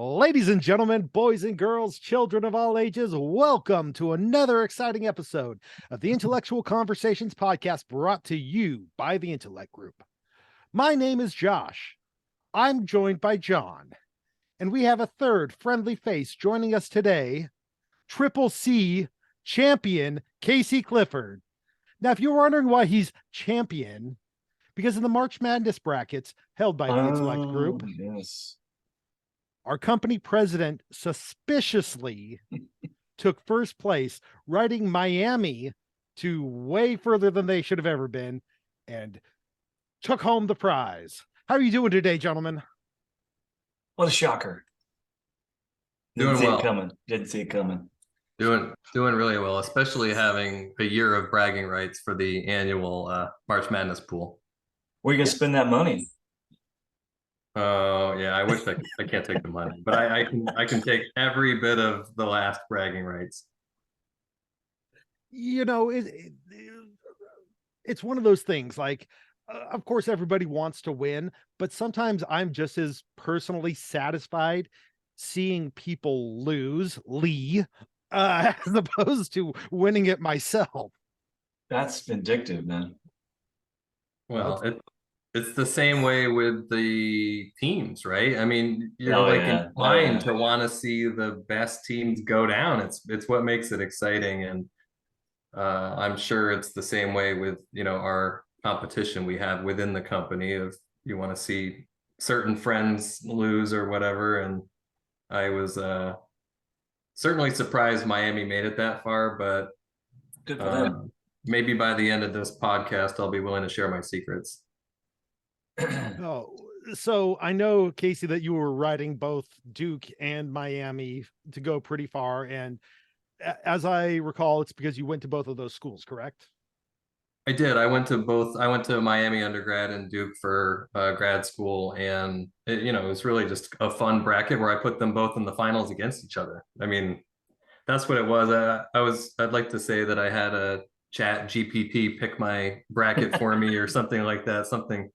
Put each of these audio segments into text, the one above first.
Ladies and gentlemen, boys and girls, children of all ages, welcome to another exciting episode of the Intellectual Conversations podcast brought to you by the Intellekt Group. My name is Josh. I'm joined by John, and we have a third friendly face joining us today, Triple C champion Casey Clifford. Now, if you're wondering why he's champion, because in the March Madness brackets held by the Intellekt Group, yes, our company president suspiciously took first place, riding Miami to way further than they should have ever been, and took home the prize. How are you doing today, gentlemen? what a shocker. Doing well. Didn't see it coming. Doing really well, especially having a year of bragging rights for the annual March Madness pool. Where are you gonna spend that money? Oh yeah, I wish I can't take the money, but I can take every bit of the last bragging rights. You know, it's one of those things, like, of course, everybody wants to win, but sometimes I'm just as personally satisfied seeing people lose, as opposed to winning it myself. That's vindictive, man. Well, it's the same way with the teams, right? I mean, you're inclined to want to see the best teams go down. It's what makes it exciting, and I'm sure it's the same way with our competition we have within the company. Of you want to see certain friends lose or whatever, and I was certainly surprised Miami made it that far, but good for them. Maybe by the end of this podcast, I'll be willing to share my secrets. Oh, so I know, Casey, that you were riding both Duke and Miami to go pretty far, and as I recall, it's because you went to both of those schools, correct? I did. I went to both. I went to Miami undergrad and Duke for grad school, and it was really just a fun bracket where I put them both in the finals against each other. I mean, that's what it was. I'd like to say that I had a chat GPT pick my bracket for me or something like that. Something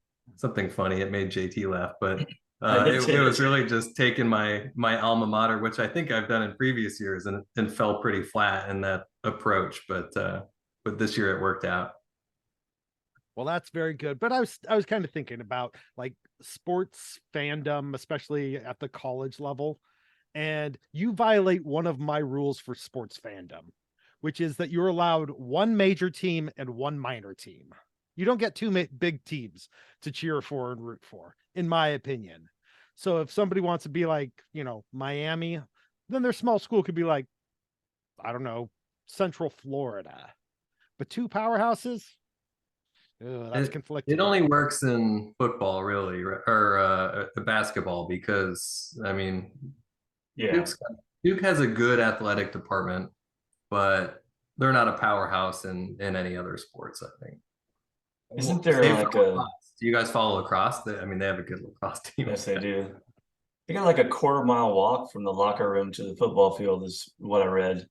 funny. It made JT laugh, but it was really just taking my alma mater, which I think I've done in previous years, and fell pretty flat in that approach. But this year it worked out. Well, that's very good. But I was kind of thinking about, like, sports fandom, especially at the college level, and you violate one of my rules for sports fandom, which is that you're allowed one major team and one minor team. You don't get two big teams to cheer for and root for, in my opinion. So if somebody wants to be like, Miami, then their small school could be like, I don't know, Central Florida. But two powerhouses, that's conflicting. It only works in football, really, or basketball, because I mean, Duke has a good athletic department, but they're not a powerhouse in any other sports, I think. Isn't there like a? Do you guys follow lacrosse? They have a good lacrosse team. Yes, they do. They got like a quarter-mile walk from the locker room to the football field, is what I read.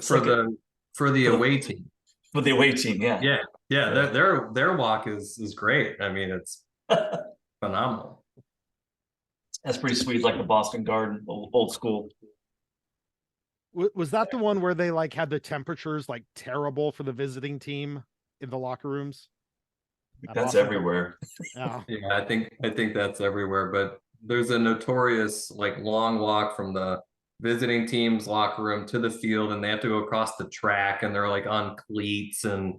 For the away team. For the away team, yeah. Yeah. Their walk is great. I mean, it's phenomenal. That's pretty sweet, like the Boston Garden, old school. Was that the one where they had the temperatures terrible for the visiting team in the locker rooms? That's everywhere. Yeah, I think that's everywhere. But there's a notorious long walk from the visiting team's locker room to the field, and they have to go across the track, and they're on cleats, and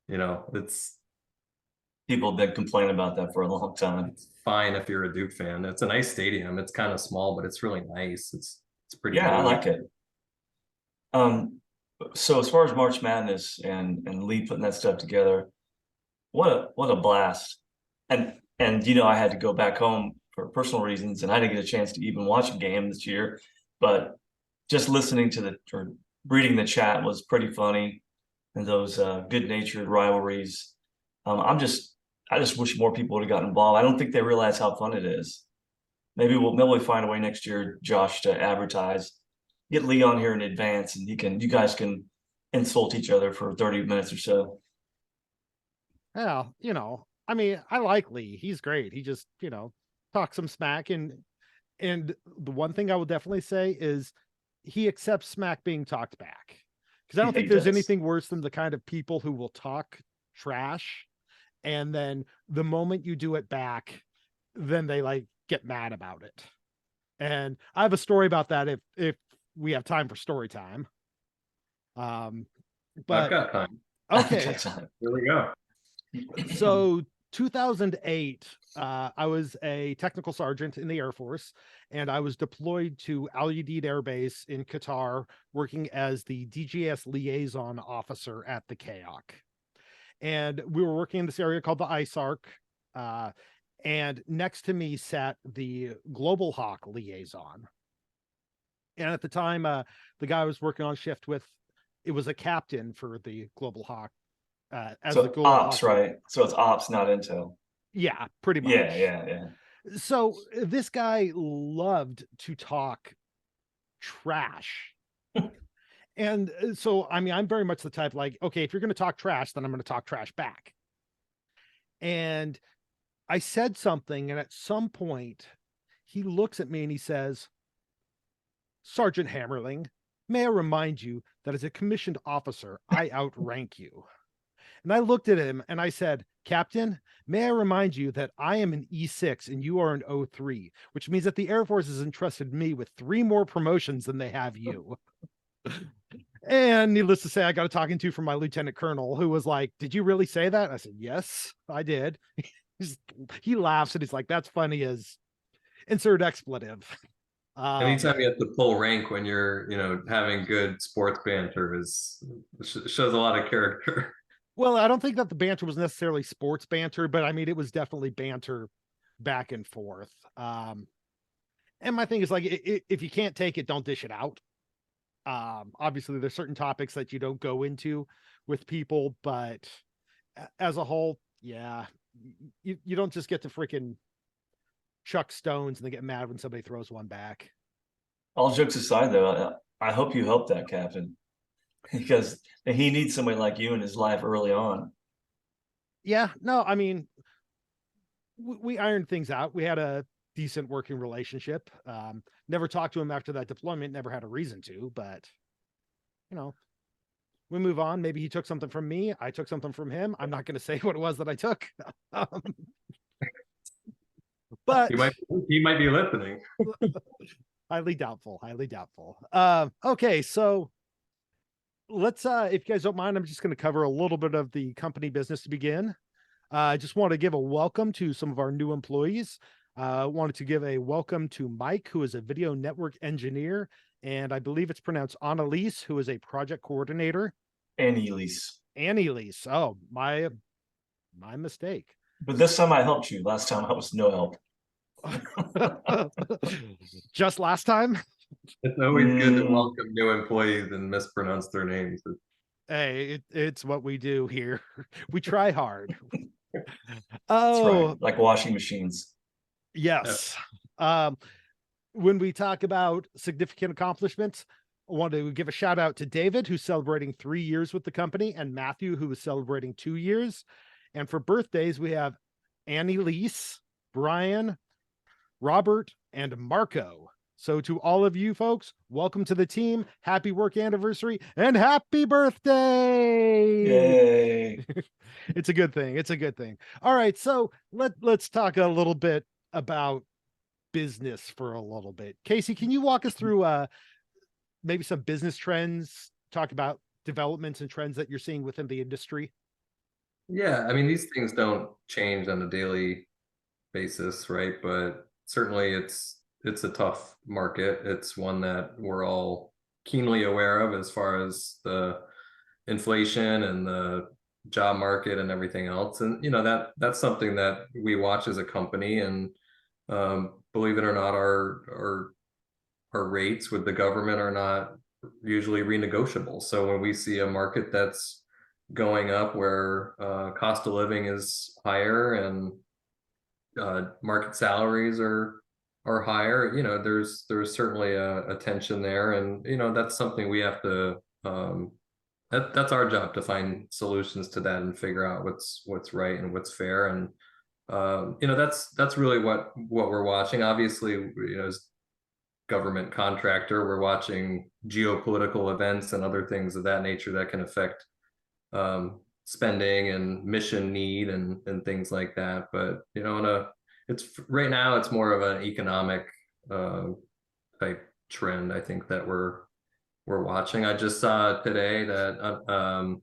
it's. People have been complaining about that for a long time. It's fine if you're a Duke fan. It's a nice stadium. It's kind of small, but it's really nice. It's pretty. Yeah, I like it. So as far as March Madness and Lee putting that stuff together, what a blast. And I had to go back home for personal reasons, and I didn't get a chance to even watch a game this year, but just listening to reading the chat was pretty funny, and those good-natured rivalries. I just wish more people would have gotten involved. I don't think they realize how fun it is. Maybe we'll find a way next year, Josh, to advertise. Get Lee on here in advance, and you guys can insult each other for 30 minutes or so. Yeah, I mean, I like Lee. He's great. He just, talks some smack, and And the one thing I will definitely say is he accepts smack being talked back. Because I don't Yeah, think he there's does. anything worse than the kind of people who will talk trash, and then the moment you do it back, then they like get mad about it. And I have a story about that if we have time for story time. I've But got time. okay, Here we go. so 2008, I was a technical sergeant in the Air Force, and I was deployed to Al Udeid Air Base in Qatar, working as the DGS liaison officer at the KAOC. And we were working in this area called the ISARC. And next to me sat the Global Hawk liaison. And at the time, the guy I was working on shift with, it was a captain for the Global Hawk. As the So Global ops, Hawk, right? So it's ops, not intel. yeah, pretty much. Yeah. So this guy loved to talk trash. And so, I mean, I'm very much the type like, okay, if you're going to talk trash, then I'm going to talk trash back. And I said something, and at some point, he looks at me and he says, Sergeant Hammerling, may I remind you that as a commissioned officer, I outrank you. And I looked at him and I said, Captain, may I remind you that I am an E6 and you are an O3, which means that the Air Force has entrusted me with 3 more promotions than they have you. And needless to say, I got a talking to from my lieutenant colonel, who was like, did you really say that? I said, yes, I did. He laughs and he's like, that's funny as insert expletive. Anytime you have to pull rank when you're, having good sports banter shows a lot of character. Well, I don't think that the banter was necessarily sports banter, but I mean, it was definitely banter back and forth. And my thing is like, if you can't take it, don't dish it out. Obviously, there's certain topics that you don't go into with people, but as a whole, yeah, you don't just get to freaking chuck stones and then get mad when somebody throws one back. All jokes aside, though, I hope you help that captain because he needs somebody like you in his life early on. Yeah, no, I mean, we ironed things out. We had a decent working relationship. Never talked to him after that deployment, never had a reason to, but we move on. Maybe he took something from me. I took something from him. I'm not going to say what it was that I took. But he might be listening. highly doubtful. Okay, so let's if you guys don't mind, I'm just going to cover a little bit of the company business to begin. I just want to give a welcome to some of our new employees. Wanted to give a welcome to Mike, who is a video network engineer, and I believe it's pronounced Annalise, who is a project coordinator. Annalise. Oh, my mistake. But this time I helped you. Last time I was no help. Just last time. It's always good to welcome new employees and mispronounce their names. Hey, it's what we do here. We try hard. That's right. Like washing machines. Yes. When we talk about significant accomplishments, I want to give a shout out to David, who's celebrating 3 years with the company, and Matthew, who is celebrating 2 years. And for birthdays, we have Annie Lise, Brian, Robert, and Marco. So to all of you folks, welcome to the team. Happy work anniversary and happy birthday. Yay. It's a good thing. All right, so let's talk a little bit about business for a little bit. Casey, can you walk us through maybe some business trends, talk about developments and trends that you're seeing within the industry? Yeah, I mean, these things don't change on a daily basis, right? But certainly it's a tough market. It's one that we're all keenly aware of as far as the inflation and the job market and everything else. And that's something that we watch as a company. And believe it or not, our rates with the government are not usually renegotiable. So when we see a market that's going up where cost of living is higher and market salaries are higher, there's certainly a tension there, and that's something we have to that's our job to find solutions to that and figure out what's right and what's fair. And that's really what we're watching. Obviously, as government contractor. We're watching geopolitical events and other things of that nature that can affect spending and mission need and things like that. But it's right now it's more of an economic type trend, I think, that we're watching. I just saw today that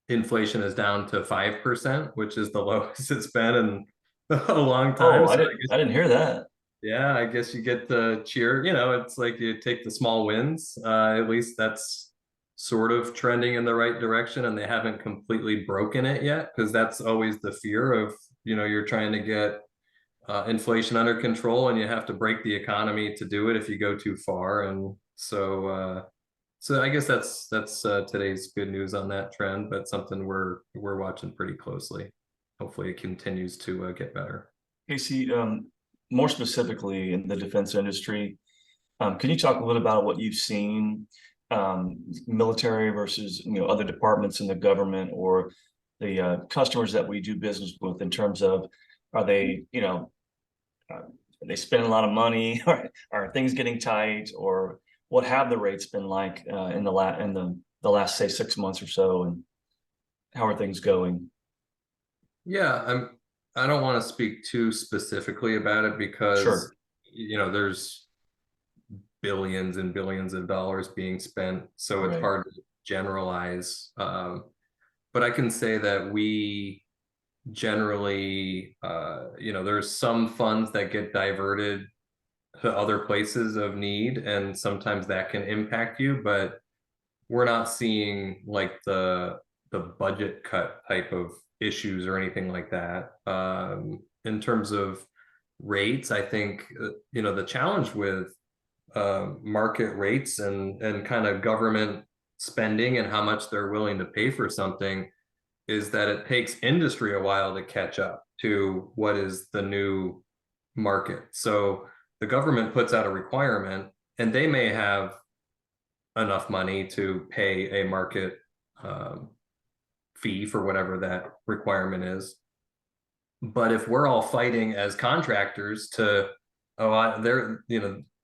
inflation is down to 5%, which is the lowest it's been in a long time. Oh, So I didn't hear that. yeah, I guess you get the cheer. It's like you take the small wins. At least that's sort of trending in the right direction, and they haven't completely broken it yet, because that's always the fear of, you're trying to get inflation under control, and you have to break the economy to do it if you go too far. And so I guess that's today's good news on that trend, but something we're watching pretty closely. Hopefully, it continues to get better. Casey, more specifically in the defense industry, can you talk a little about what you've seen, military versus other departments in the government, or the customers that we do business with, in terms of, are they they spending a lot of money, or are things getting tight, or what have the rates been like in the last say 6 months or so, and how are things going? Yeah, I don't want to speak too specifically about it, because Sure. there's billions and billions of dollars being spent, so it's Right. hard to generalize. But I can say that we generally, there's some funds that get diverted to other places of need, and sometimes that can impact you, but we're not seeing like the budget cut type of issues or anything like that. In terms of rates, I think the challenge with market rates and kind of government spending and how much they're willing to pay for something is that it takes industry a while to catch up to what is the new market. So the government puts out a requirement, and they may have enough money to pay a market fee for whatever that requirement is. But if we're all fighting as contractors to,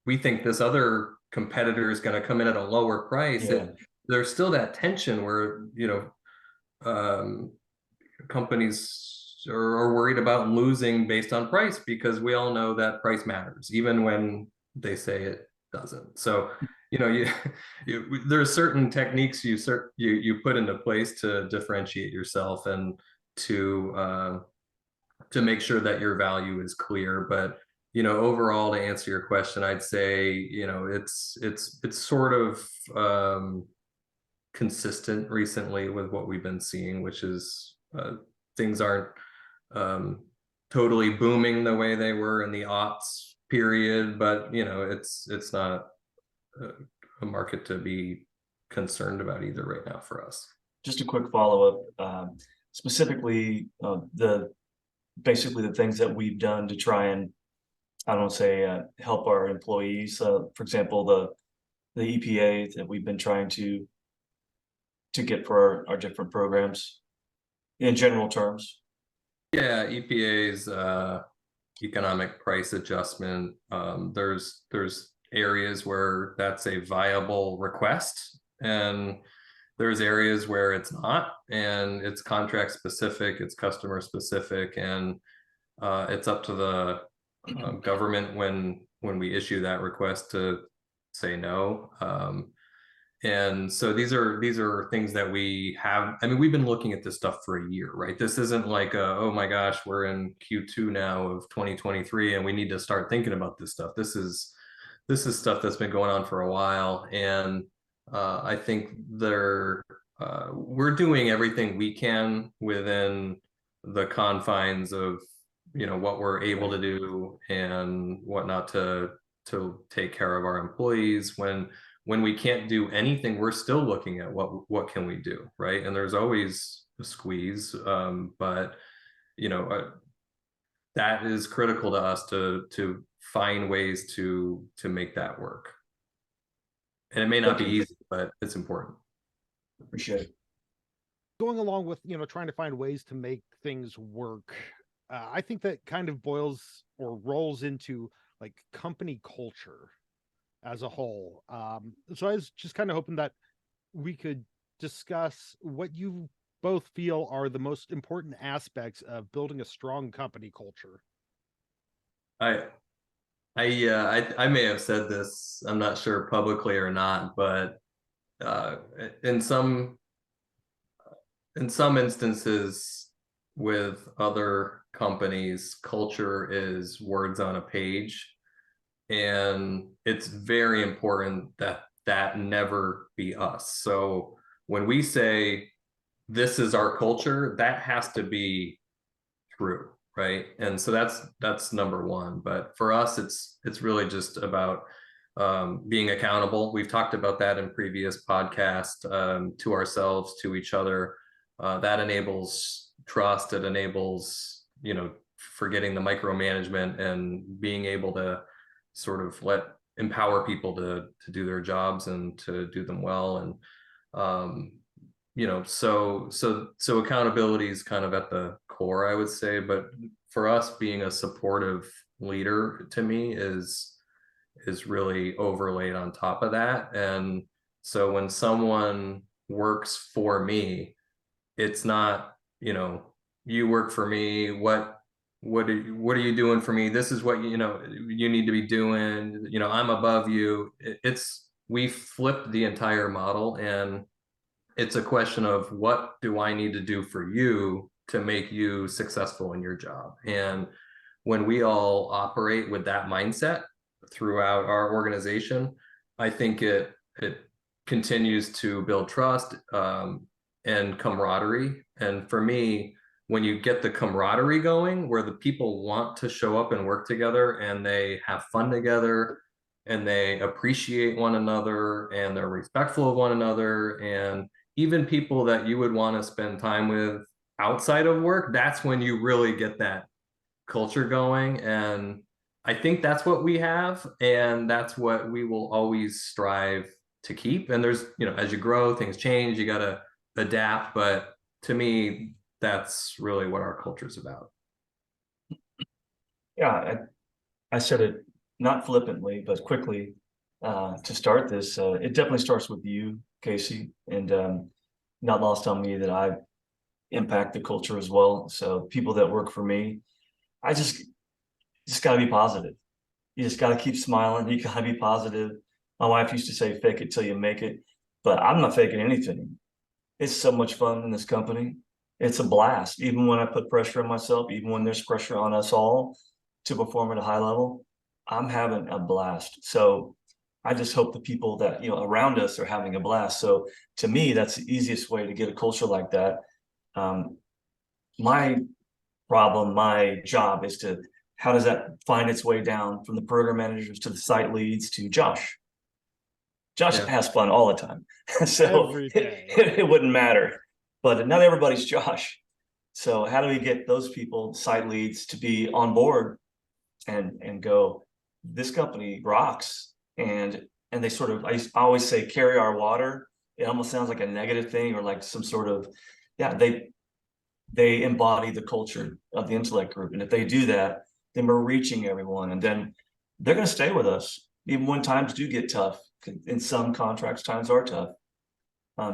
we think this other competitor is going to come in at a lower price, Yeah. there's still that tension where, companies are worried about losing based on price, because we all know that price matters, even when they say it doesn't. So, there's certain techniques you put into place to differentiate yourself and to make sure that your value is clear. But overall, to answer your question, I'd say it's sort of consistent recently with what we've been seeing, which is things aren't totally booming the way they were in the aughts period, but it's not a market to be concerned about either right now for us. Just a quick follow-up, specifically basically the things that we've done to try and, I don't say help our employees. For example, the EPA that we've been trying to get for our different programs in general terms. Yeah, EPA's economic price adjustment. There's areas where that's a viable request, and there's areas where it's not, and it's contract specific, it's customer specific, and it's up to the government when we issue that request to say no. And so these are things that we have. I mean, we've been looking at this stuff for a year, right? This isn't like oh my gosh, we're in Q2 now of 2023 and we need to start thinking about this stuff. This is stuff that's been going on for a while, and I think we're doing everything we can within the confines of what we're able to do and whatnot to take care of our employees. When we can't do anything, we're still looking at what can we do, right? And there's always a squeeze, but that is critical to us to find ways to make that work. And it may not be easy, but it's important. Appreciate it. Going along with trying to find ways to make things work, I think that kind of boils or rolls into like company culture. as a whole. So I was just kind of hoping that we could discuss what you both feel are the most important aspects of building a strong company culture. I I may have said this, I'm not sure publicly or not, but uh, in some instances with other companies, culture is words on a page, and it's very important that that never be us. So when we say this is our culture, that has to be true, right? And so that's number one. But for us, it's really just about being accountable. We've talked about that in previous podcasts, to ourselves, to each other. That enables trust. It enables, you know, forgetting the micromanagement and being able to sort of empower people to do their jobs and to do them well. And you know, so accountability is kind of at the core, I would say. But for us, being a supportive leader, to me, is really overlaid on top of that. And so when someone works for me, it's not, you know, you work for me, what are you doing for me? This is what you know you need to be doing, you know, I'm above you. It's we flipped the entire model, and it's a question of what do I need to do for you to make you successful in your job. And when we all operate with that mindset throughout our organization, I think it continues to build trust, and camaraderie. And for me, when you get the camaraderie going, where the people want to show up and work together, and they have fun together, and they appreciate one another, and they're respectful of one another, and even people that you would want to spend time with outside of work, that's when you really get that culture going. And I think that's what we have, and that's what we will always strive to keep. And there's, you know, as you grow, things change, you got to adapt. But to me, that's really what our culture is about. Yeah, I said it not flippantly, but quickly to start this. It definitely starts with you, Casey, and not lost on me that I impact the culture as well. So people that work for me, I just got to be positive. You just got to keep smiling. You got to be positive. My wife used to say, "Fake it till you make it," but I'm not faking anything. It's so much fun in this company. It's a blast. Even when I put pressure on myself, even when there's pressure on us all to perform at a high level, I'm having a blast. So I just hope the people that, you know, around us are having a blast. So to me, that's the easiest way to get a culture like that. My problem, my job is to, how does that find its way down from the program managers to the site leads to Josh? Josh Yeah. has fun all the time. So Every day. it wouldn't matter, but not everybody's Josh. So how do we get those people, site leads, to be on board and go, this company rocks? And they sort of, I always say, carry our water. It almost sounds like a negative thing, or like some sort of, yeah, they embody the culture of the Intellekt group. And if they do that, then we're reaching everyone, and then they're going to stay with us even when times do get tough. In some contracts, times are tough.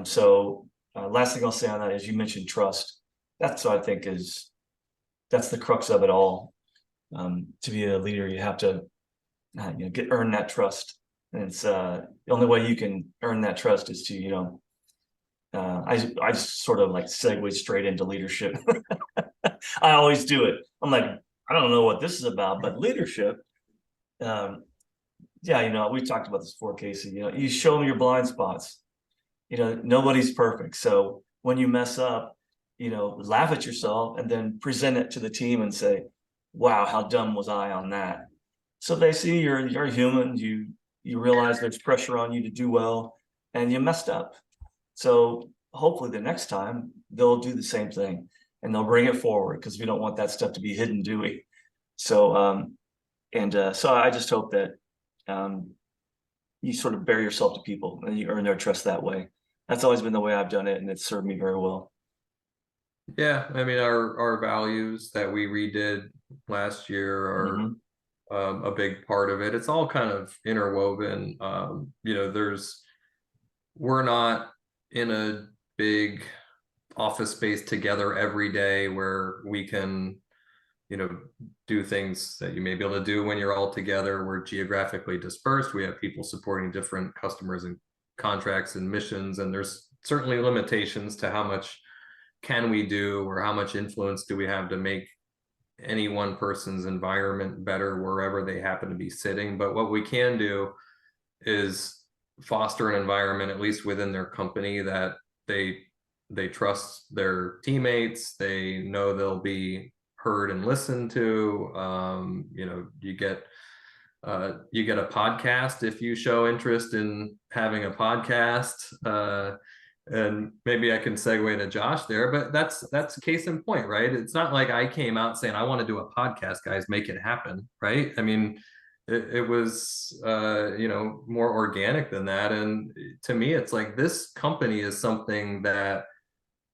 So last thing I'll say on that is, you mentioned trust. That's what I think that's the crux of it all. To be a leader, you have to you know, earn that trust. And it's the only way you can earn that trust is to, you know, I just sort of like segue straight into leadership. I always do it. I'm like, I don't know what this is about, but leadership. Yeah, you know, we talked about this before, Casey. You know, you show them your blind spots. You know, nobody's perfect. So when you mess up, you know, laugh at yourself and then present it to the team and say, wow, how dumb was I on that? So they see you're human. You realize there's pressure on you to do well, and you messed up. So hopefully the next time they'll do the same thing, and they'll bring it forward, because we don't want that stuff to be hidden, do we? So so I just hope that you sort of bear yourself to people and you earn their trust that way. That's always been the way I've done it, and it's served me very well. Yeah, I mean, our values that we redid last year are a big part of it. It's all kind of interwoven. We're not in a big office space together every day where we can, do things that you may be able to do when you're all together. We're geographically dispersed. We have people supporting different customers and contracts and missions, and there's certainly limitations to how much can we do or how much influence do we have to make any one person's environment better wherever they happen to be sitting. But what we can do is foster an environment, at least within their company, that they trust their teammates. They know they'll be heard and listened to. You get a podcast if you show interest in having a podcast. And maybe I can segue to Josh there, but that's a case in point, right? It's not like I came out saying I want to do a podcast, guys, make it happen, right? I mean, it was more organic than that. And to me, it's like this company is something that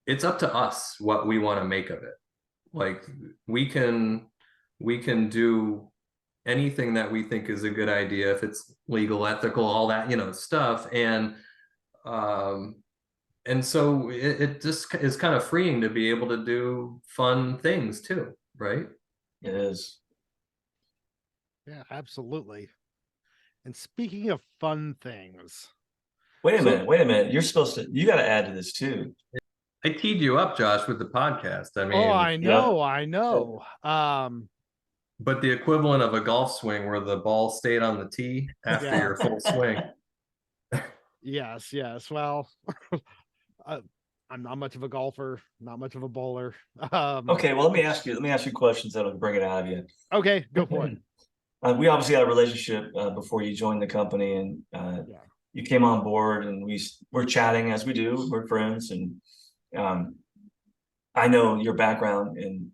it's up to us what we want to make of it. Like we can do anything that we think is a good idea, if it's legal, ethical, all that, stuff. And so it just is kind of freeing to be able to do fun things too, right? It is. Yeah, absolutely. And speaking of fun things. Wait a minute. You got to add to this too. I teed you up, Josh, with the podcast. I mean, oh, I know. But the equivalent of a golf swing where the ball stayed on the tee after your full swing. Yes. Well, I'm not much of a golfer, not much of a bowler. Okay, well, let me ask you questions that'll bring it out of you. Okay, go for it. We obviously had a relationship before you joined the company, and you came on board, and we're chatting as we do. We're friends, and I know your background in,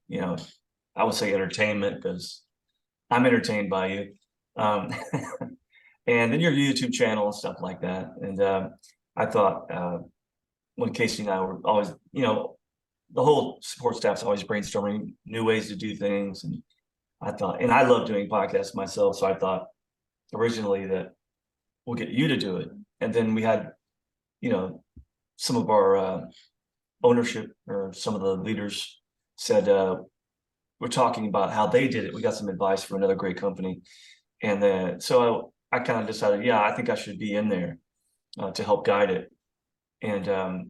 I would say entertainment, because I'm entertained by you, and then your YouTube channel and stuff like that. And I thought when Casey and I were always, the whole support staff's always brainstorming new ways to do things, and I thought, and I love doing podcasts myself, so I thought originally that we'll get you to do it, and then we had, some of our ownership, or some of the leaders said, we're talking about how they did it. We got some advice from another great company. And then, so I kind of decided, I think I should be in there to help guide it. And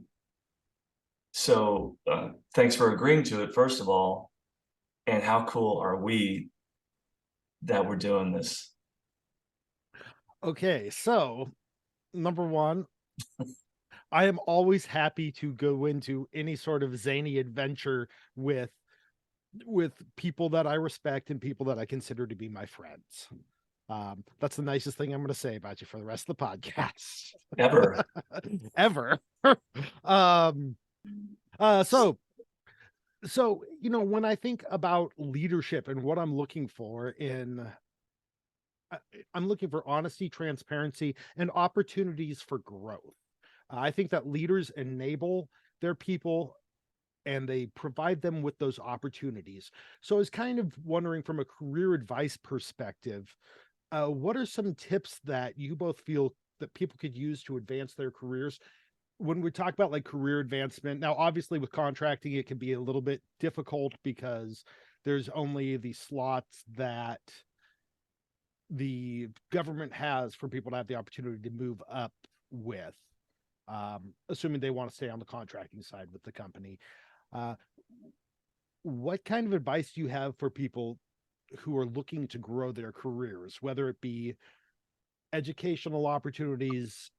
so thanks for agreeing to it, first of all. And how cool are we that we're doing this? Okay, so number one, I am always happy to go into any sort of zany adventure with people that I respect and people that I consider to be my friends. That's the nicest thing I'm going to say about you for the rest of the podcast. Ever. Ever. So, when I think about leadership and what I'm looking for I'm looking for honesty, transparency, and opportunities for growth. I think that leaders enable their people and they provide them with those opportunities. So I was kind of wondering, from a career advice perspective, what are some tips that you both feel that people could use to advance their careers? When we talk about like career advancement, now obviously with contracting, it can be a little bit difficult because there's only the slots that the government has for people to have the opportunity to move up with, assuming they want to stay on the contracting side with the company. What kind of advice do you have for people who are looking to grow their careers, whether it be educational opportunities,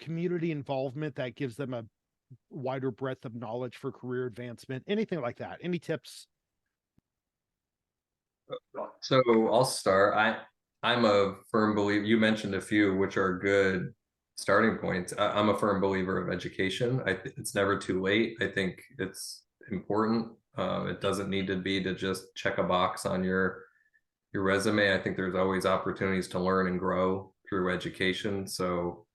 community involvement that gives them a wider breadth of knowledge for career advancement, anything like that? Any tips? So I'll start. I'm a firm believer. You mentioned a few, which are good starting points. I'm a firm believer of education. It's never too late. I think it's important. It doesn't need to be to just check a box on your resume. I think there's always opportunities to learn and grow through education. So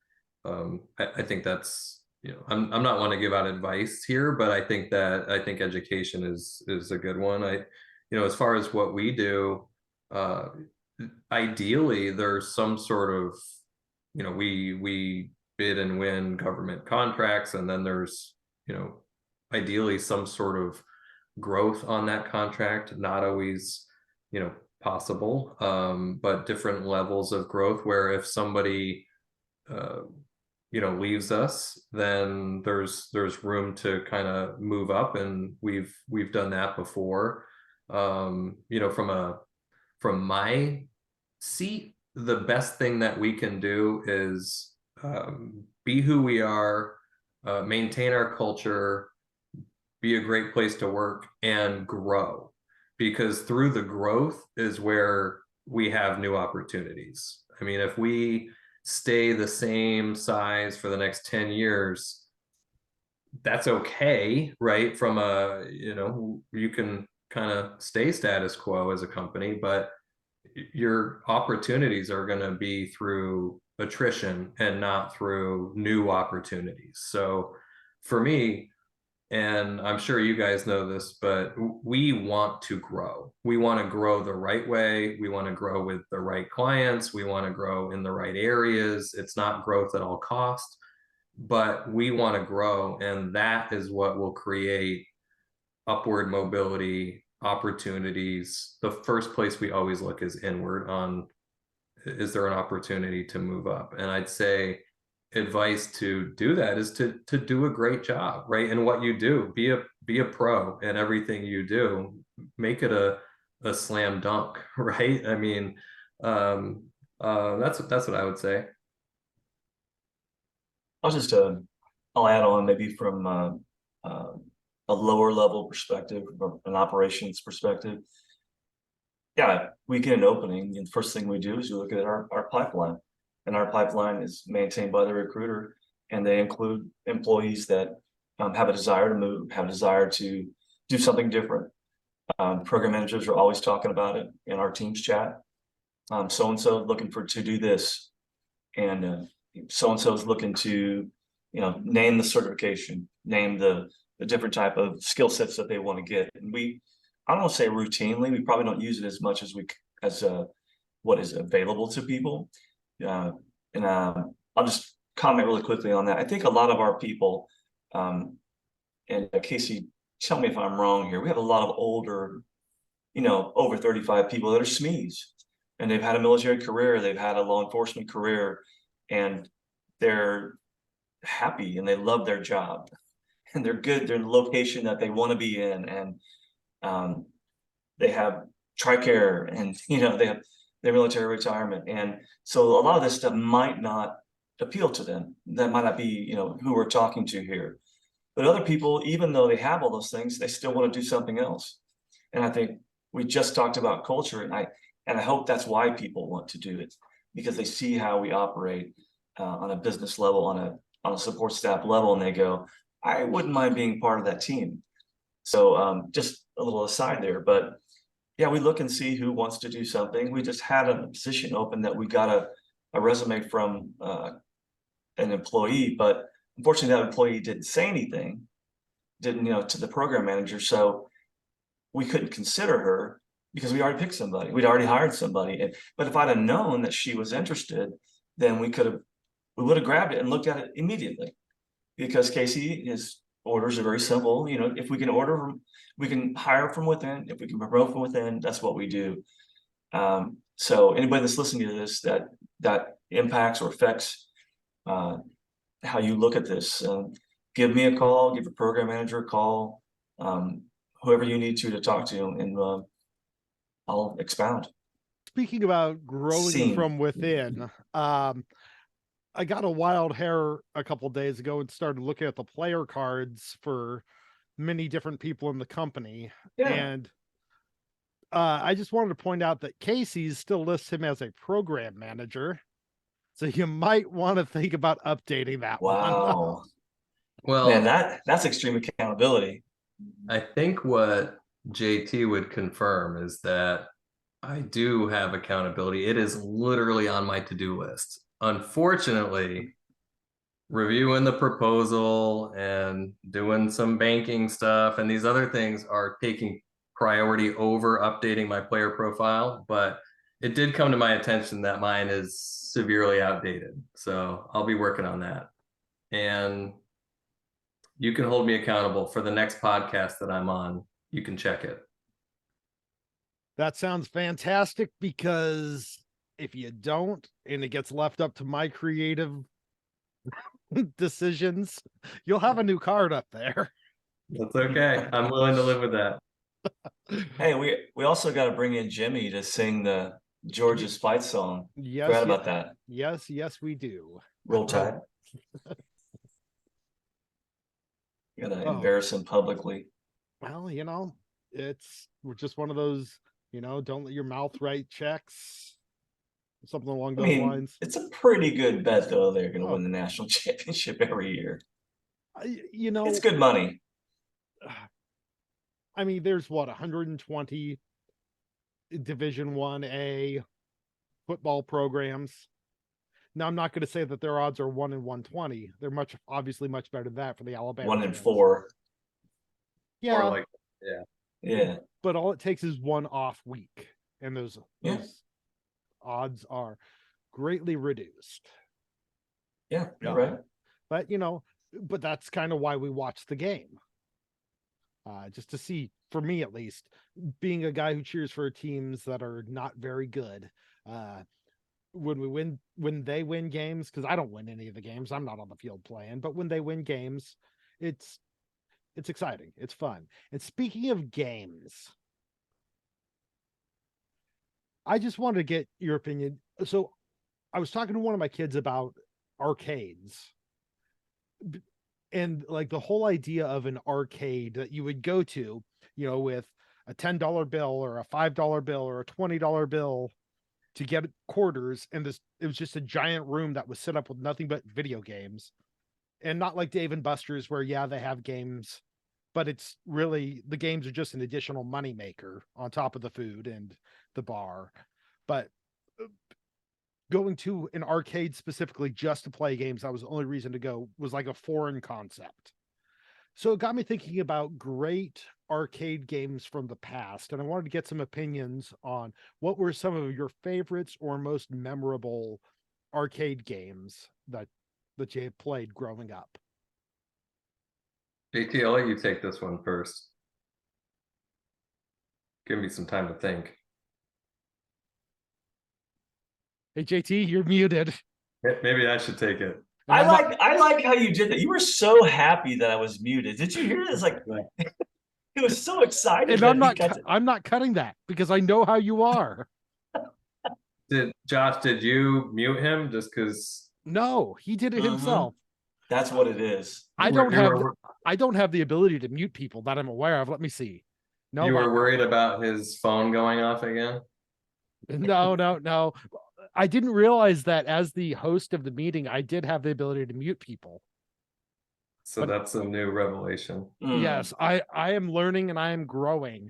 I think that's, I'm not one to give out advice here, but I think education is a good one. As far as what we do, uh, ideally there's some sort of, we bid and win government contracts, and then there's, ideally some sort of growth on that contract. Not always, possible, but different levels of growth, where if somebody uh, leaves us, then there's room to kind of move up, and we've done that before. From my seat, the best thing that we can do is be who we are, maintain our culture, be a great place to work, and grow. Because through the growth is where we have new opportunities. I mean, if we stay the same size for the next 10 years, that's okay, right? From a, you can kind of stay status quo as a company, but your opportunities are going to be through attrition and not through new opportunities. So for me, and I'm sure you guys know this, but we want to grow. We want to grow the right way. We want to grow with the right clients. We want to grow in the right areas. It's not growth at all cost, but we want to grow. And that is what will create upward mobility, opportunities. The first place we always look is inward on, is there an opportunity to move up? And I'd say advice to do that is to do a great job, right? And what you do, be a pro in everything you do. Make it a slam dunk, right? I mean, that's what I would say. I'll just I'll add on maybe from a lower level perspective, or an operations perspective. Yeah, we get an opening, and the first thing we do is we look at our pipeline, and our pipeline is maintained by the recruiter, and they include employees that have a desire to move, have a desire to do something different. Program managers are always talking about it in our teams chat. So and so looking to do this, and so and so is looking to, name the certification, name the different type of skill sets that they want to get. And I don't want to say routinely, we probably don't use it as much as what is available to people. And I'll just comment really quickly on that. I think a lot of our people, and Casey, tell me if I'm wrong here, we have a lot of older, over 35 people that are SMEs, and they've had a military career, they've had a law enforcement career, and they're happy and they love their job, and they're good, they're in the location that they want to be in, and they have TRICARE, and they have their military retirement. And so a lot of this stuff might not appeal to them. That might not be, who we're talking to here. But other people, even though they have all those things, they still want to do something else. And I think we just talked about culture, and I hope that's why people want to do it, because they see how we operate on a business level, on a support staff level, and they go, I wouldn't mind being part of that team. So just a little aside there, but yeah, we look and see who wants to do something. We just had a position open that we got a resume from an employee, but unfortunately that employee didn't say anything, didn't, to the program manager. So we couldn't consider her because we already picked somebody. We'd already hired somebody. But if I'd have known that she was interested, then we would have grabbed it and looked at it immediately. Because Casey, his orders are very simple. If we can we can hire from within. If we can promote from within, that's what we do. So anybody that's listening to this that impacts or affects how you look at this, give me a call, give a program manager a call, whoever you need to talk to, and I'll expound. Speaking about growing from within, I got a wild hair a couple days ago and started looking at the player cards for many different people in the company. Yeah. And I just wanted to point out that Casey's still lists him as a program manager. So you might want to think about updating that one. Wow. Well, man, that's extreme accountability. I think what JT would confirm is that I do have accountability. It is literally on my to-do list. Unfortunately, reviewing the proposal and doing some banking stuff and these other things are taking priority over updating my player profile, but it did come to my attention that mine is severely outdated. So I'll be working on that. And you can hold me accountable for the next podcast that I'm on. You can check it. That sounds fantastic, because if you don't, and it gets left up to my creative decisions, you'll have a new card up there. That's okay. I'm willing to live with that. Hey, we also got to bring in Jimmy to sing the George's fight song. Yes, Forgot about that. yes, we do. Roll Tide. You gotta embarrass him publicly. Well, we're just one of those, don't let your mouth write checks, something along those lines. It's a pretty good bet, though. They're gonna win the national championship every year. It's good money. I mean, there's 120 Division 1A football programs. Now, I'm not going to say that their odds are 1 in 120. They're obviously much better than that for the Alabama. 1 in 4. Yeah. Yeah. But all it takes is one off week, and those odds are greatly reduced. Yeah, you're right. But but that's kind of why we watch the game. Just to see, for me at least, being a guy who cheers for teams that are not very good, when they win games, because I don't win any of the games, I'm not on the field playing, but when they win games, it's exciting, it's fun. And speaking of games, I just wanted to get your opinion. So I was talking to one of my kids about arcades, and like the whole idea of an arcade that you would go to, with a $10 bill or a $5 bill or a $20 bill to get quarters. And it was just a giant room that was set up with nothing but video games, and not like Dave and Buster's where, they have games, but it's really, the games are just an additional money maker on top of the food and the bar. But going to an arcade specifically just to play games, that was the only reason to go, was like a foreign concept. So it got me thinking about great arcade games from the past, and I wanted to get some opinions on what were some of your favorites or most memorable arcade games that you had played growing up. JT, I'll let you take this one first. Give me some time to think. Hey, JT, you're muted. Maybe I should take it. I like how you did that. You were so happy that I was muted. Did you hear this? Like, he was so excited. And I'm not cutting that, because I know how you are. Josh, did you mute him just because? No, he did it himself. That's what it is. I don't have the ability to mute people that I'm aware of. Let me see. No, you were worried about his phone going off again? No. I didn't realize that as the host of the meeting, I did have the ability to mute people. So that's a new revelation. Yes, I am learning and I am growing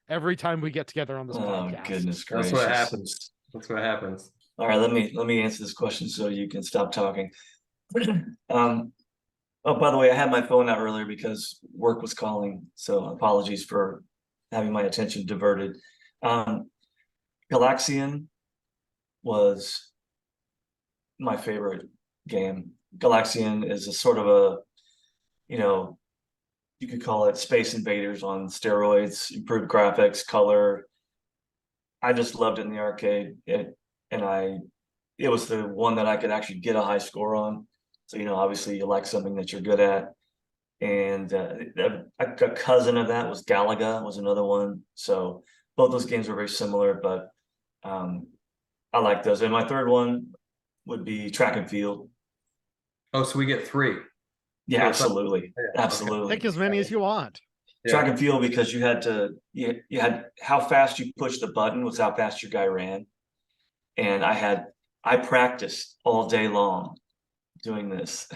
every time we get together on this podcast. Oh, goodness gracious. That's what happens. All right, let me answer this question so you can stop talking. Oh, by the way, I had my phone out earlier because work was calling, so apologies for having my attention diverted. Galaxian was my favorite game. Galaxian is a sort of a, you could call it Space Invaders on steroids, improved graphics, color. I just loved it in the arcade. It was the one that I could actually get a high score on. So, obviously you like something that you're good at. And a cousin of that was Galaga, was another one. So both those games were very similar, but I like those. And my third one would be Track and Field. Oh, so we get 3. Yeah, absolutely. Absolutely. Pick as many as you want. Track and Field, because you had how fast you push the button was how fast your guy ran. And I practiced all day long doing this.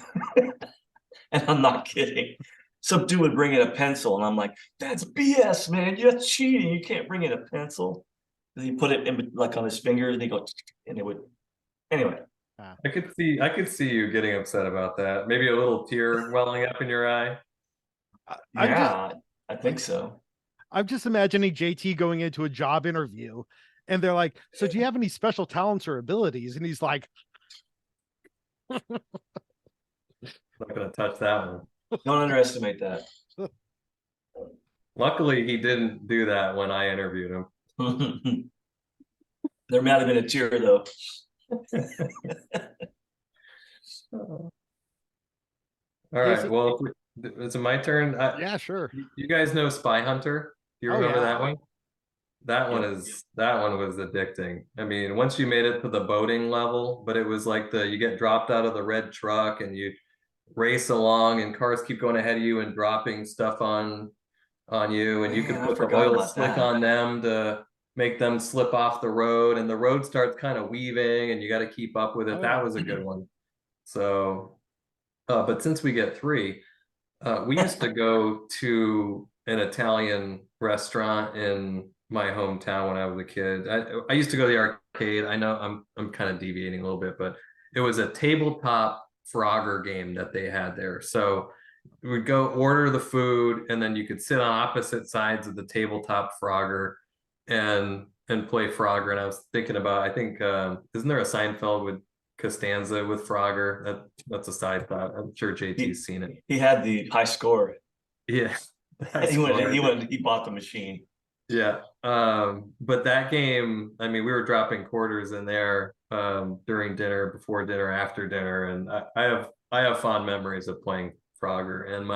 And I'm not kidding. Some dude would bring in a pencil and I'm like, that's BS, man. You're cheating. You can't bring in a pencil. And he put it in like on his fingers and he go, and it would, anyway. I could see you getting upset about that. Maybe a little tear welling up in your eye. I think so. I'm just imagining JT going into a job interview and they're like, so do you have any special talents or abilities? And he's like, Not gonna touch that one. Don't underestimate that. Luckily, he didn't do that when I interviewed him. There might have been a tear though. All right. Well, is it my turn? yeah, sure. You guys know Spy Hunter? Do you remember that one? That one was addicting. I mean, once you made it to the boating level, but it was like you get dropped out of the red truck and you race along and cars keep going ahead of you and dropping stuff on you, and you can put the oil slick on them to make them slip off the road, and the road starts kind of weaving and you got to keep up with it. That was a good one. So but since we get three, we used to go to an Italian restaurant in my hometown when I was a kid. I used to go to the arcade. I know I'm kind of deviating a little bit, but it was a tabletop Frogger game that they had there. So we would go order the food, and then you could sit on opposite sides of the tabletop Frogger and play Frogger. And I was thinking about, I think isn't there a Seinfeld with Costanza with Frogger? That's a side thought. I'm sure JT's seen it. He had the high score. Yeah. He bought the machine. Yeah. But that game, I mean, we were dropping quarters in there during dinner, before dinner, after dinner, and I have fond memories of playing Frogger. And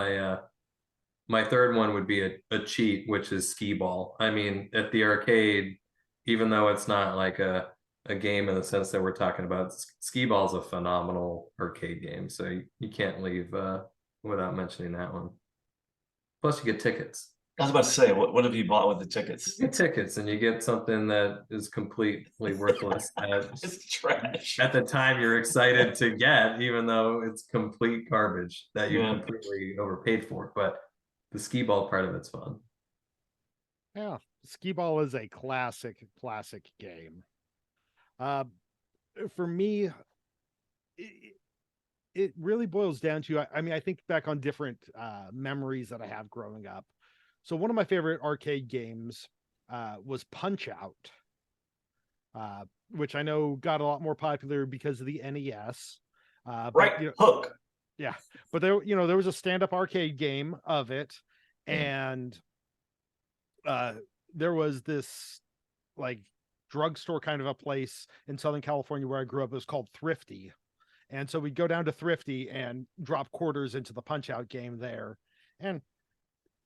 my third one would be a cheat, which is skee ball. I mean, at the arcade, even though it's not like a game in the sense that we're talking about, skee ball is a phenomenal arcade game, so you can't leave without mentioning that one. Plus you get tickets. I was about to say, what have you bought with the tickets? You get tickets, and you get something that is completely worthless. It's trash. At the time, you're excited to get, even though it's complete garbage that you completely overpaid for. But the skee ball part of it's fun. Yeah, skee ball is a classic game. For me, it really boils down to, I mean, I think back on different memories that I have growing up. So one of my favorite arcade games was Punch Out, which I know got a lot more popular because of the NES. Right, Hook. Yeah, but there was a stand-up arcade game of it, and there was this like drugstore kind of a place in Southern California where I grew up. It was called Thrifty. And so we'd go down to Thrifty and drop quarters into the Punch Out game there. And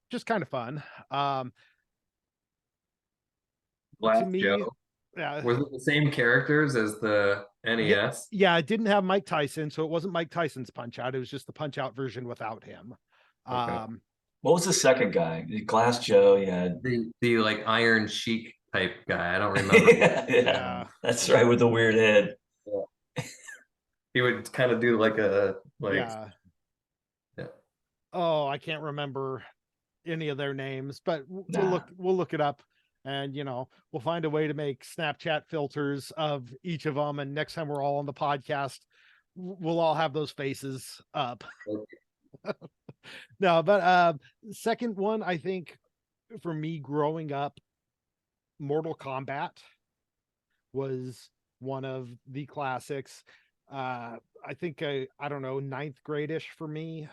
just kind of fun. To me, Joe. Yeah. Was it the same characters as the NES? Yeah, it didn't have Mike Tyson, so it wasn't Mike Tyson's Punch Out. It was just the Punch Out version without him. Okay. What was the second guy? Glass Joe, yeah. The like Iron Sheik type guy. I don't remember. Yeah, that's right, with the weird head. Yeah. He would kind of do like a yeah. Oh, I can't remember any of their names, but we'll look it up, and we'll find a way to make Snapchat filters of each of them, and next time we're all on the podcast, we'll all have those faces up. Okay. No, but second one, I think for me growing up, Mortal Kombat was one of the classics. I think I don't know, 9th grade-ish for me.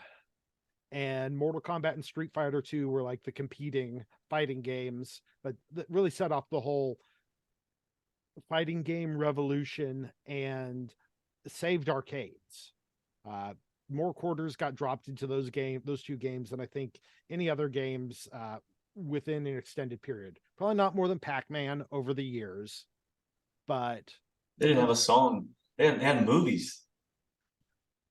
And Mortal Kombat and Street Fighter 2 were like the competing fighting games that really set off the whole fighting game revolution and saved arcades. More quarters got dropped into those two games than I think any other games within an extended period. Probably not more than Pac-Man over the years, but they didn't have a song. They had movies.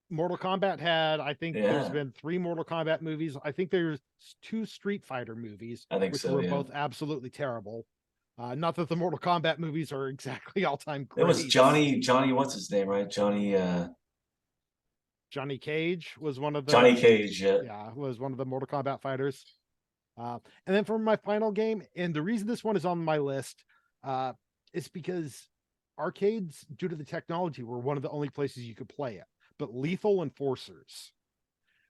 Mortal Kombat had, I think there's been 3 Mortal Kombat movies. I think there's 2 Street Fighter movies, which were both absolutely terrible. Not that the Mortal Kombat movies are exactly all-time great. It was Johnny, what's his name, right? Johnny Cage was one of the Johnny Cage, was one of the Mortal Kombat fighters. And then for my final game, and the reason this one is on my list is because arcades, due to the technology, were one of the only places you could play it. But Lethal Enforcers,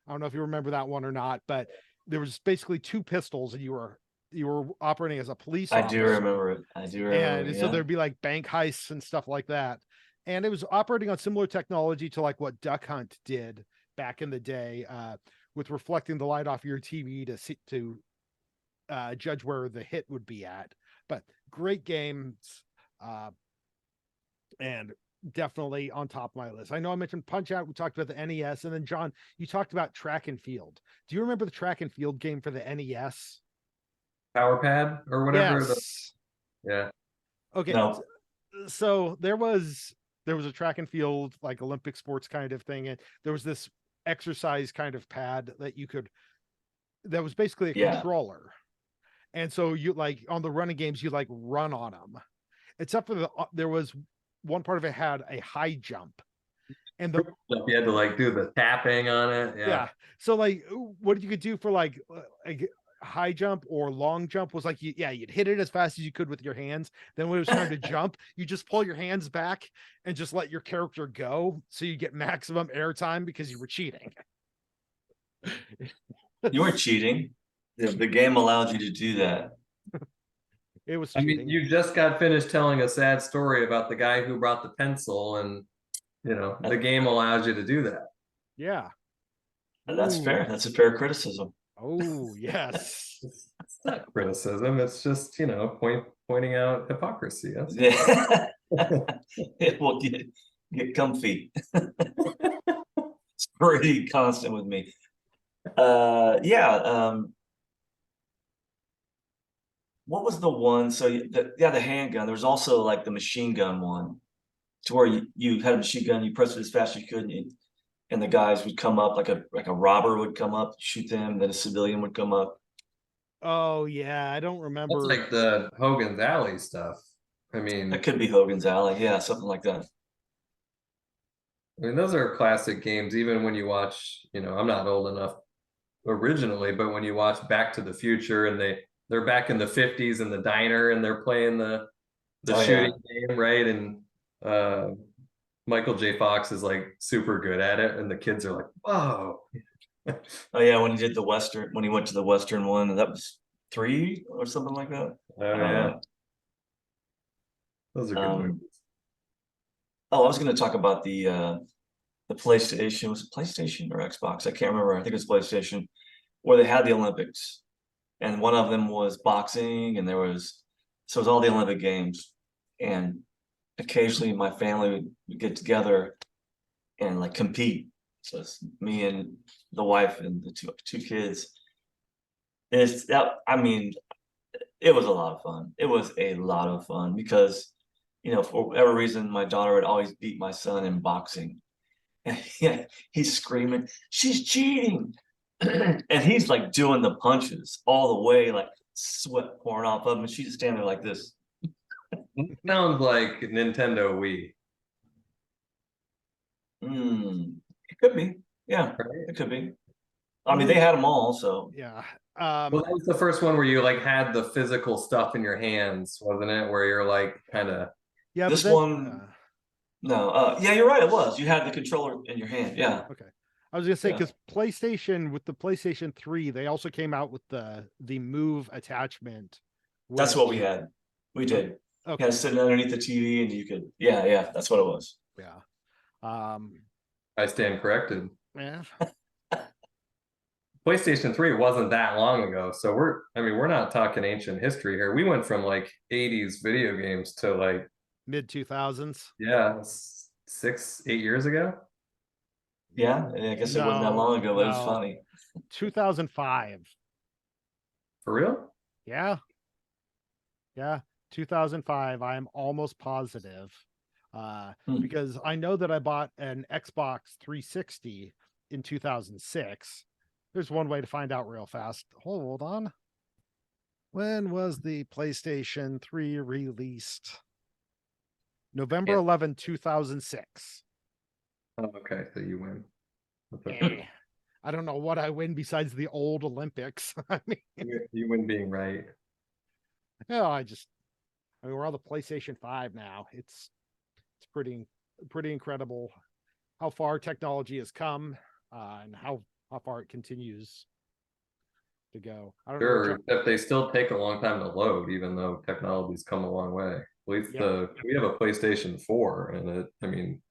I don't know if you remember that one or not, but there was basically 2 pistols, and you were you were operating as a police I officer. do remember it. I do remember And it. so Yeah. there'd be like bank heists and stuff like that. And it was operating on similar technology to like what Duck Hunt did back in the day, with reflecting the light off your TV to judge where the hit would be at. But great games, and definitely on top of my list. I know I mentioned Punch Out. We talked about the NES, and then John, you talked about Track and Field. Do you remember the Track and Field game for the NES? Power Pad or whatever. Yes. Yeah. Okay. No. So there was a track and field, like Olympic sports kind of thing, and there was this exercise kind of pad that was basically a Yeah. controller. And so you like on the running games, you like run on them, except for there was one part of it had a high jump, and You had to like do the tapping on it. yeah. So like what you could do for like high jump or long jump was like you'd hit it as fast as you could with your hands. Then when it was time to jump, you just pull your hands back and just let your character go, so you get maximum airtime because you were cheating. You weren't cheating. The game allowed you to do that. It was I cheating. mean, you just got finished telling a sad story about the guy who brought the pencil, and the game allows you to do that. Yeah. And that's Ooh. fair. That's a fair criticism. Oh yes. It's not criticism. It's just pointing out hypocrisy. That's Yeah. It will get comfy. It's pretty constant with me. Yeah. What was the one? So the handgun. There was also like the machine gun one, to where you had a machine gun, you pressed it as fast as you could, and the guys would come up, like a robber would come up, shoot them, then a civilian would come up. Oh yeah, I don't remember. like the Hogan's Alley stuff. I mean, That could be Hogan's Alley, yeah, something like that. those are classic games. Even when you watch, I'm not old enough originally, but when you watch Back to the Future and they're back in the 50s in the diner and they're playing the shooting game, right? And Michael J. Fox is like super good at it, and the kids are like, "Whoa!" Oh yeah, when he went to the Western one, that was 3 or something like that. Oh yeah, those are good movies. Oh, I was going to talk about the PlayStation. Was it PlayStation or Xbox? I can't remember. I think it was PlayStation, where they had the Olympics, and one of them was boxing, and it was all the Olympic games, and occasionally my family would get together and like compete. So it's me and the wife and the two kids. I mean, it was a lot of fun. It was a lot of fun because, for whatever reason, my daughter would always beat my son in boxing. And yeah, he's screaming, "She's cheating!" And he's like doing the punches all the way, like sweat pouring off of him, and she's standing there like this. Sounds like Nintendo Wii. It could be. Yeah, it could be. I mean, they had them all, so Yeah. Well, that was the first one where you like had the physical stuff in your hands, wasn't it? Where you're like kind of. Yeah. This one. No. Yeah, you're right. It was. You had the controller in your hand. Yeah. Okay. I was gonna say, because PlayStation, with the PlayStation 3, they also came out with the Move attachment. That's what we had. We did. Okay. You had to sit underneath the TV, and you could. Yeah. That's what it was. Yeah. I stand corrected. Yeah. PlayStation 3 wasn't that long ago, so we're not talking ancient history here. We went from like 80s video games to like mid 2000s. Yeah, 6-8 years ago. Yeah, I guess it wasn't that long ago, but it was funny. 2005. For real? Yeah. 2005. I am almost positive, because I know that I bought an Xbox 360 in 2006. There's one way to find out real fast. Hold on. When was the PlayStation 3 released? November 11, 2006. Oh, okay, so you win. I don't know what I win besides the old Olympics. I mean, you win being right. Yeah, I mean, we're on the PlayStation 5 now. It's pretty incredible how far technology has come, and how far it continues. to go. I don't know. Sure, except they still take a long time to load, even though technology's come a long way. At least Yeah. we have a PlayStation 4, and I mean,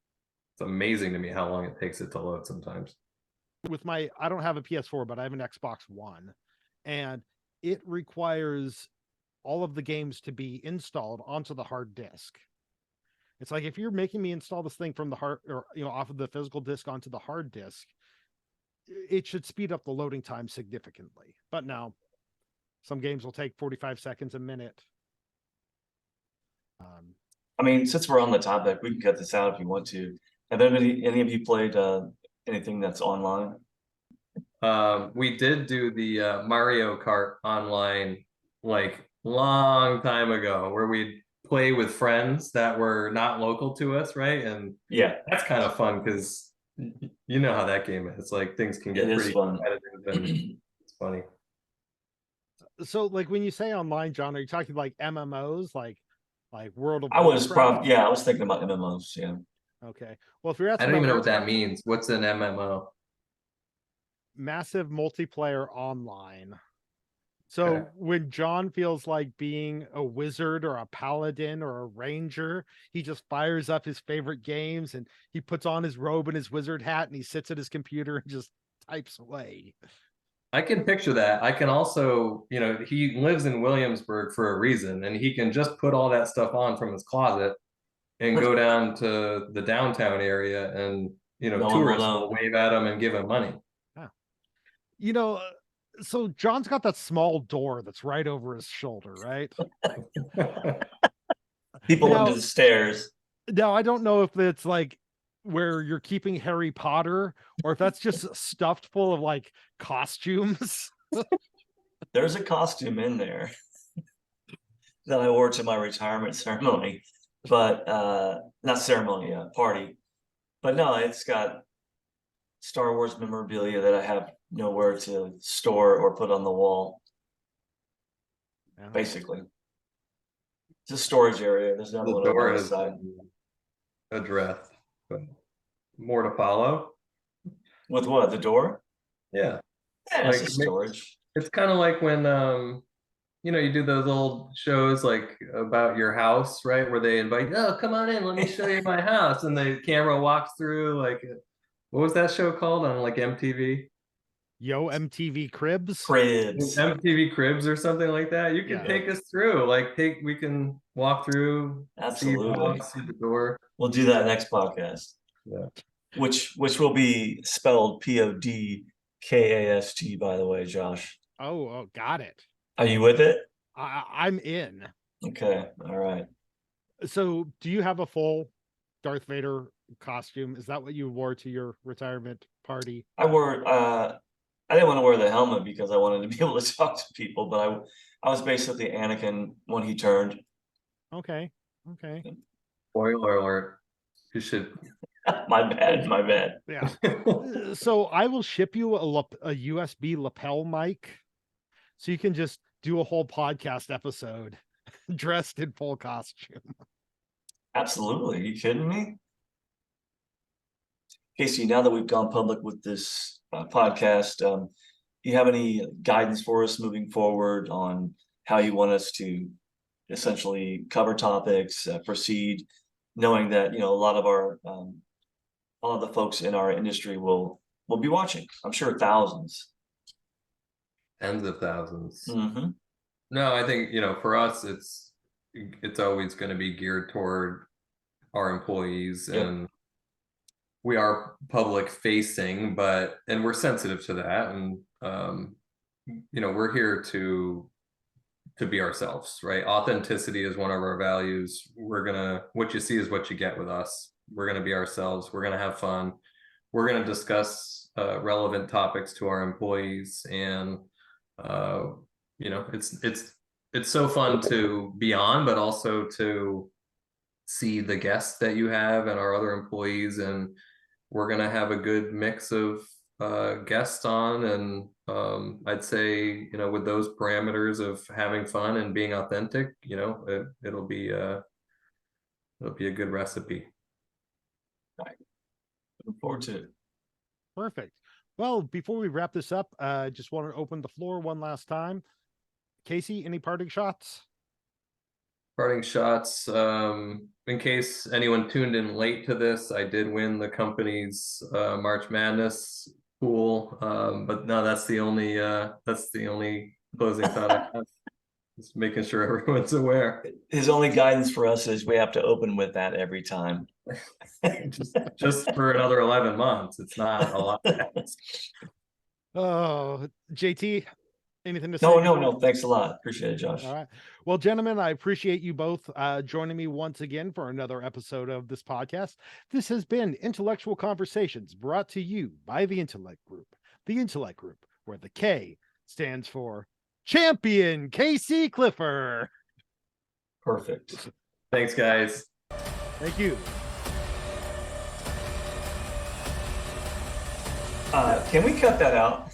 it's amazing to me how long it takes it to load sometimes. With I don't have a PS4, but I have an Xbox One, and it requires all of the games to be installed onto the hard disk. It's like if you're making me install this thing from the hard, or off of the physical disk onto the hard disk, it should speed up the loading time significantly. But no, some games will take 45 seconds, a minute. I mean, since we're on the topic, we can cut this out if you want to. Have any of you played anything that's online? We did do the Mario Kart online like long time ago, where we'd play with friends that were not local to us, right? And Yeah, that's kind of fun because you know how that game is. Like things can get it is pretty fun. competitive, and it's funny. So, like when you say online, John, are you talking like MMOs, like World of I was Warcraft? yeah, I was thinking about MMOs. Yeah, Okay. Well, if you're I asking don't even about know what that means. What's an MMO? massive multiplayer online. So Okay. when John feels like being a wizard or a paladin or a ranger, he just fires up his favorite games and he puts on his robe and his wizard hat and he sits at his computer and just types away. I can picture that. I can also, he lives in Williamsburg for a reason, and he can just put all that stuff on from his closet and go down to the downtown area, and no one will tourists know. will wave at him and give him money. Yeah. So John's got that small door that's right over his shoulder, right? People under the stairs. Now, I don't know if it's like where you're keeping Harry Potter or if that's just stuffed full of like costumes. There's a costume in there that I wore to my retirement ceremony, but not ceremony, party. But no, it's got Star Wars memorabilia that I have nowhere to store or put on the wall. Yeah. Basically, it's a storage area. There's another The one on the door other has side. been addressed, but more to follow. With what? The door? Yeah, Yeah, like it's a storage. it's kind of like when you do those old shows like about your house, right? Where they invite, oh, come on in, let me show you my house, and the camera walks through. Like, what was that show called on like MTV? Yo, MTV Cribs. Cribs. MTV Cribs or something like that. You can Yeah. take us through. Like, we can walk through. Absolutely. See the door. We'll do that next podcast. Yeah. Which will be spelled PODCAST, by the way, Josh. Oh, got it. Are you with it? I'm in. Okay. All right. So, do you have a full Darth Vader costume? Is that what you wore to your retirement party? I didn't want to wear the helmet because I wanted to be able to talk to people, but I was basically Anakin when he turned. Okay. Spoiler alert. You should. My bad. Yeah. So I will ship you a USB lapel mic so you can just do a whole podcast episode dressed in full costume. Absolutely. Are you kidding me? Casey, now that we've gone public with this podcast, do you have any guidance for us moving forward on how you want us to essentially cover topics, proceed, knowing that a lot of the folks in our industry will be watching? I'm sure thousands. Tens of thousands. Mm-hmm. No, I think, for us, it's always going to be geared toward our employees. Yep. And we are public facing, and we're sensitive to that. And, we're here to be ourselves, right? Authenticity is one of our values. What you see is what you get with us. We're going to be ourselves. We're going to have fun. We're going to discuss relevant topics to our employees. And, it's so fun to be on, but also to see the guests that you have and our other employees. And we're going to have a good mix of guests on. And I'd say, with those parameters of having fun and being authentic, it'll be a good recipe. Looking forward to it. Perfect. Well, before we wrap this up, I just want to open the floor one last time. Casey, any parting shots? Parting shots. In case anyone tuned in late to this, I did win the company's March Madness pool. But no, that's the only closing thought I have. Just making sure everyone's aware. His only guidance for us is we have to open with that every time. just for another 11 months. It's not a lot. Oh, JT, anything to say? No. Thanks a lot. Appreciate it, Josh. All right. Well, gentlemen, I appreciate you both joining me once again for another episode of this podcast. This has been Intellectual Conversations, brought to you by the Intellekt Group. The Intellekt Group, where the K stands for Champion Casey Clifford. Perfect. Thanks, guys. Thank you. Can we cut that out?